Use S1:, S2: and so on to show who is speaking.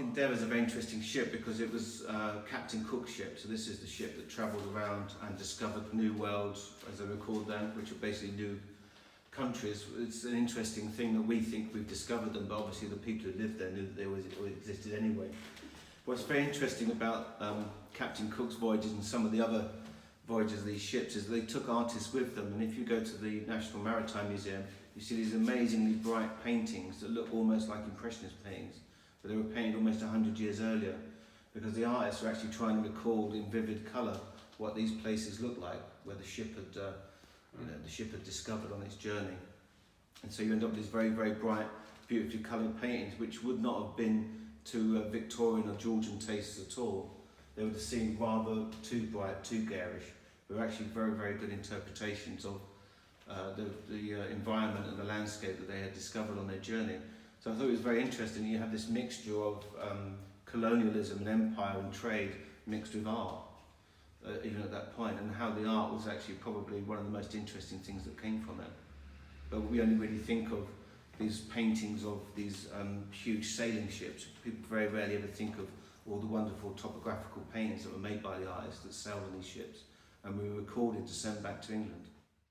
S1: Endeavour is a very interesting ship because it was Captain Cook's ship. So this is the ship that travelled around and discovered new worlds, as they were called then, which are basically new countries. It's an interesting thing that we think we've discovered them, but obviously the people who lived there knew that they always existed anyway. What's very interesting about Captain Cook's voyages and some of the other voyages of these ships is they took artists with them, and if you go to the National Maritime Museum, you see these amazingly bright paintings that look almost like Impressionist paintings, but they were painted almost 100 years earlier, because the artists were actually trying to recall in vivid colour what these places looked like, where the ship had, the ship had discovered on its journey. And so you end up with these very, very bright, beautifully coloured paintings, which would not have been to Victorian or Georgian tastes at all. They would have seemed rather too bright, too garish. They were actually very, very good interpretations of the environment and the landscape that they had discovered on their journey. So I thought it was very interesting. You have this mixture of colonialism and empire and trade mixed with art, even at that point, and how the art was actually probably one of the most interesting things that came from it. But we only really think of these paintings of these huge sailing ships. People very rarely ever think of all the wonderful topographical paintings that were made by the artists that sailed on these ships and we were recorded to send back to England.